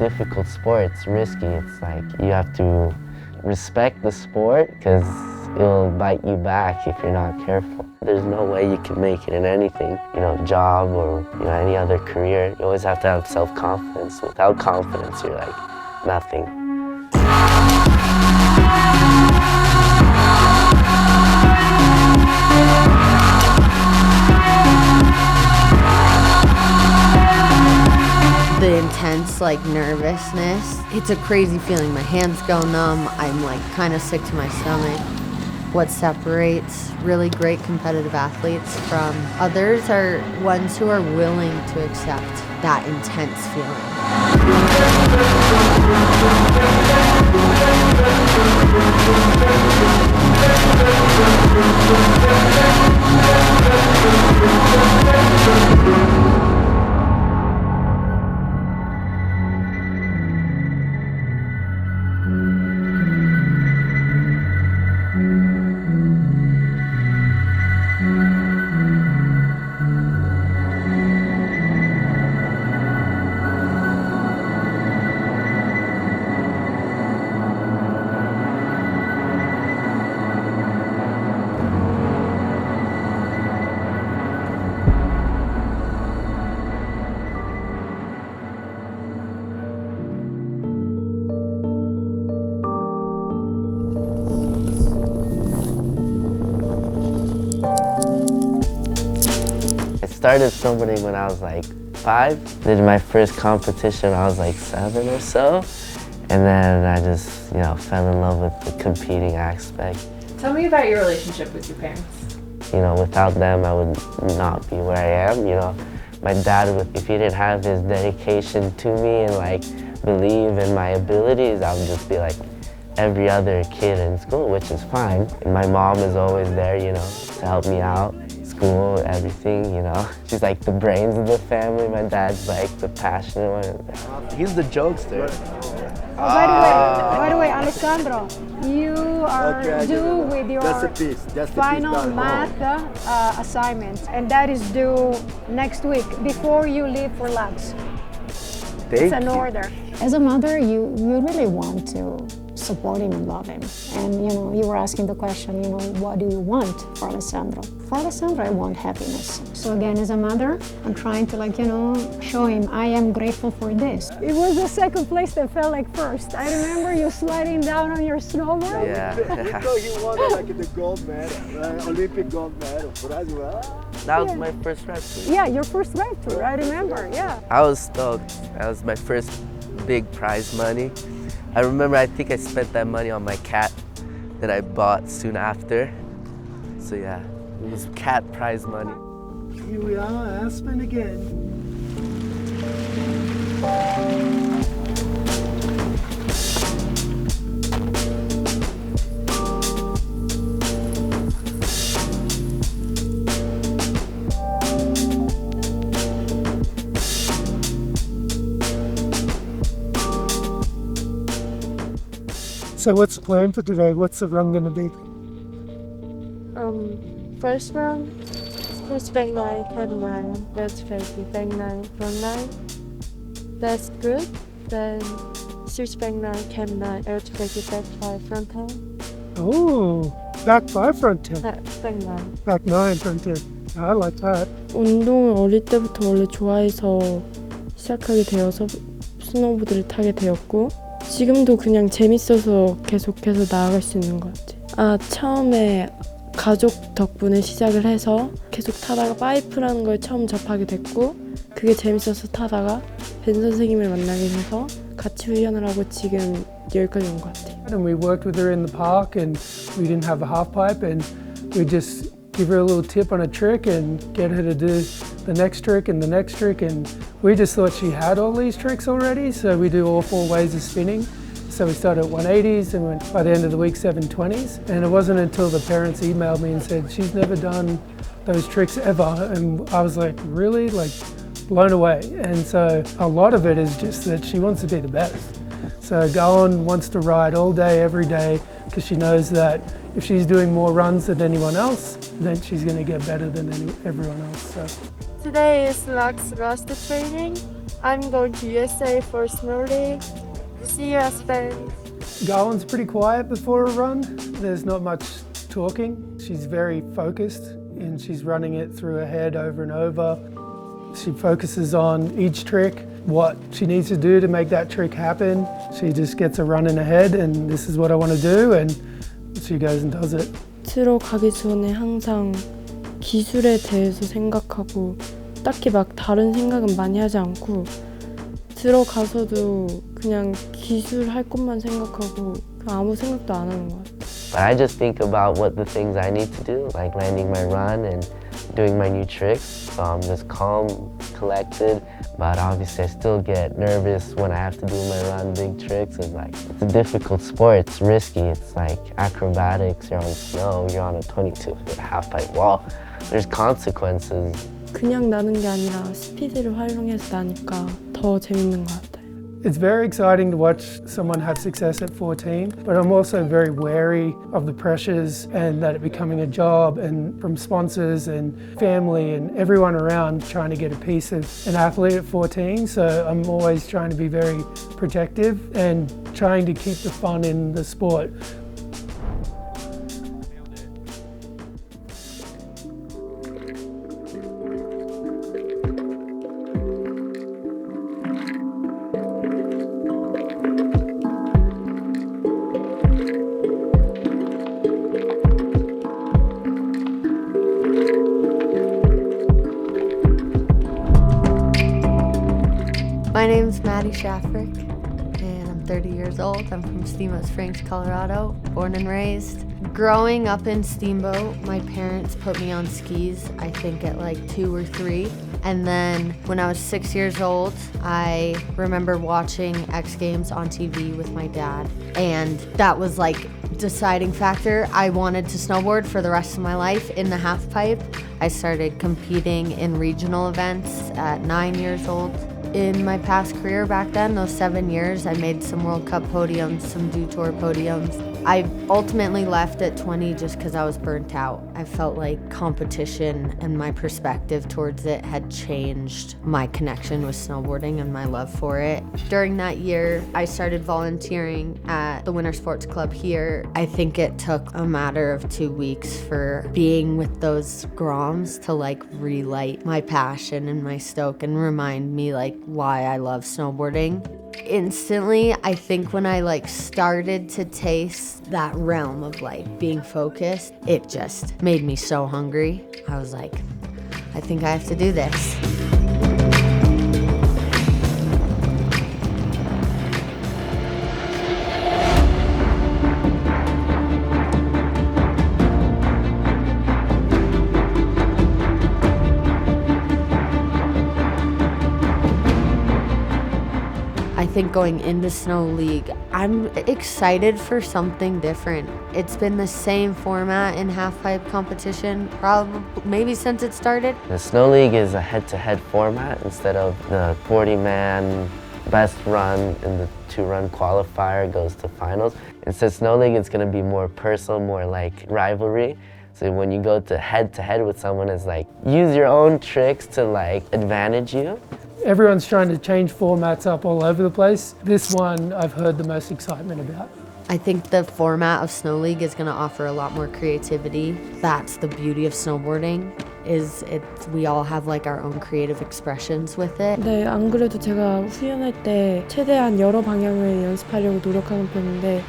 difficult sport. It's risky. It's like you have to respect the sport because it'll bite you back if you're not careful. There's no way you can make it in anything, job or any other career. You always have to have self-confidence. Without confidence, you're like nothing. The intense nervousness. It's a crazy feeling. My hands go numb. I'm kind of sick to my stomach. What separates really great competitive athletes from others are ones who are willing to accept that intense feeling. I started snowboarding when I was 5. Did my first competition when I was 7 or so. And then I just, fell in love with the competing aspect. Tell me about your relationship with your parents. Without them, I would not be where I am. My dad, if he didn't have his dedication to me and believe in my abilities, I would just be like every other kid in school, which is fine. And my mom is always there, to help me out. School, everything, She's the brains of the family. My dad's the passionate one. He's the jokester. By the way, Alessandro, you are due with your final math assignment, and that is due next week before you leave for LAAX. It's an order. As a mother, you really want to support him and love him. And you were asking the question, what do you want for Alessandro? For Alessandro, I want happiness. So again, as a mother, I'm trying to show him I am grateful for this. It was the second place that felt like first. I remember you sliding down on your snowboard. Yeah. He won the gold medal, Olympic gold medal for as well. That was my first ride through. Yeah, your first ride through, I remember, yeah. I was stoked. That was my first big prize money. I remember, I think I spent that money on my cat that I bought soon after. So yeah, it was cat prize money. Here we are, Aspen again. So what's the plan for today? What's the run going to be? First round, first back 9, head 9, that's 50, back 9, front 9. That's good. Then switch back 9, cam 9, air to 50, back 5, front 10. Oh, back 5, front 10. back 9. Back 9, front 10. I like that. 운동을 어릴 때부터 원래 좋아해서 시작하게 되어서 스노보드를 타게 되었고 지금도 그냥 재밌어서 계속해서 나아갈 수 있는 것 같아요. 처음에 가족 덕분에 시작을 해서 계속 타다가 파이프라는 걸 처음 접하게 됐고 그게 재밌어서 타다가 벤 선생님을 만나게 돼서 같이 훈련을 하고 지금 여기까지 온 것 같아요. And we worked with her in the park and we didn't have a half pipe and we just give her a little tip on a trick and get her to do the next trick and the next trick, and we just thought she had all these tricks already, so we do all 4 ways of spinning. So we started at 180s and went by the end of the week 720s, and it wasn't until the parents emailed me and said she's never done those tricks ever, and I was really blown away. And so a lot of it is just that she wants to be the best. So Gowan wants to ride all day, every day, because she knows that if she's doing more runs than anyone else, then she's going to get better than everyone else. So. Today is LAAX last training. I'm going to USA for Snow League. See you, Aspen. Garland's pretty quiet before a run. There's not much talking. She's very focused and she's running it through her head over and over. She focuses on each trick, what she needs to do to make that trick happen. She just gets a run in her head and this is what I want to do, and she goes and does it. 들어가기 전에 항상 기술에 대해서 생각하고 딱히 막 다른 생각은 많이 하지 않고 들어가서도 그냥 기술 할 것만 생각하고 그냥 아무 생각도 안 하는 것 같아요. But I just think about what the things I need to do, like landing my run and doing my new tricks. So I'm just calm, collected, but obviously I still get nervous when I have to do my run, big tricks. And like, it's a difficult sport, it's risky, it's like acrobatics, you're on snow, you're on a 22-foot half-pipe wall. There's consequences. 그냥 나는 게 아니라 스피드를 활용해서 나니까 더 재밌는 것 같아요. It's very exciting to watch someone have success at 14, but I'm also very wary of the pressures and that it becoming a job, and from sponsors and family and everyone around trying to get a piece of an athlete at 14. So I'm always trying to be very protective and trying to keep the fun in the sport. My name's Maddie Shaffrick, and I'm 30 years old. I'm from Steamboat Springs, Colorado, born and raised. Growing up in Steamboat, my parents put me on skis, I think at like 2 or 3. And then when I was 6 years old, I remember watching X Games on TV with my dad. And that was like deciding factor. I wanted to snowboard for the rest of my life in the half pipe. I started competing in regional events at 9 years old. In my past career back then, those 7 years, I made some World Cup podiums, some Dew Tour podiums. I ultimately left at 20 just because I was burnt out. I felt like competition and my perspective towards it had changed my connection with snowboarding and my love for it. During that year, I started volunteering at the Winter Sports Club here. I think it took a matter of 2 weeks for being with those Groms to like relight my passion and my stoke and remind me like why I love snowboarding. Instantly, I think when I like started to taste that realm of like being focused, it just made me so hungry. I was like, I think I have to do this. I think going into Snow League, I'm excited for something different. It's been the same format in half-pipe competition, probably maybe since it started. The Snow League is a head-to-head format instead of the 40-man best run in the 2-run qualifier goes to finals. Instead, Snow League is going to be more personal, more like rivalry. So when you go to head with someone, it's like use your own tricks to like advantage you. Everyone's trying to change formats up all over the place. This one I've heard the most excitement about. I think the format of Snow League is going to offer a lot more creativity. That's the beauty of snowboarding, is we all have like our own creative expressions with it. 네, 안 그래도 제가 후연할 때 최대한 여러 방향을 연습하려고 노력하는 편인데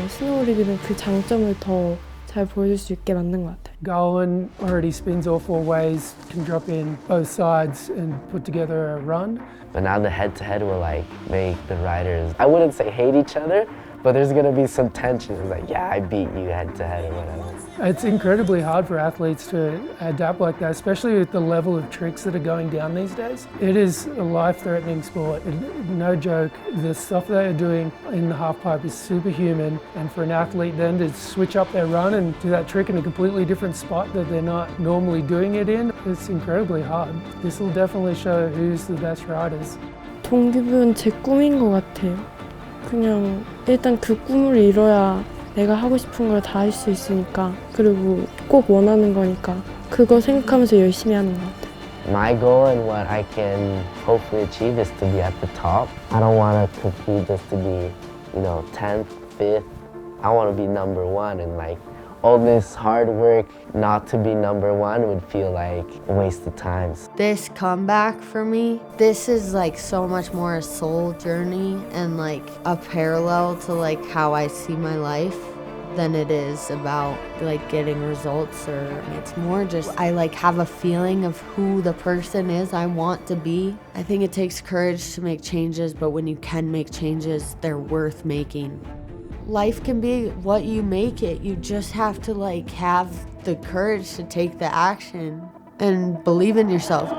스노우리그는 그 장점을 더 잘 보여줄 수 있게 만든 것 같아요. Golan already spins all 4 ways, can drop in both sides and put together a run. But now the head-to-head will like make the riders, I wouldn't say hate each other, but there's gonna be some tension. It's like, yeah, I beat you head-to-head or whatever. It's incredibly hard for athletes to adapt like that, especially with the level of tricks that are going down these days. It is a life-threatening sport. No joke, the stuff they're doing in the half-pipe is superhuman, and for an athlete then to switch up their run and do that trick in a completely different spot that they're not normally doing it in, it's incredibly hard. This will definitely show who's the best riders. 동기부여는 제 꿈인 것 같아요. 그냥 일단 그 꿈을 이뤄야 내가 하고 싶은 걸 다 할 수 있으니까, 그리고 꼭 원하는 거니까 그거 생각하면서 열심히 하는 것 같아요. my goal and what I can hopefully achieve is to be at the top. I don't want to compete just to be, 10th, 5th. I want to be number one, and like all this hard work not to be number one would feel like a waste of time. This comeback for me, this is like so much more a soul journey and like a parallel to like how I see my life than it is about like getting results, or it's more just I like have a feeling of who the person is I want to be. I think it takes courage to make changes, but when you can make changes, they're worth making. Life can be what you make it. You just have to like have the courage to take the action and believe in yourself.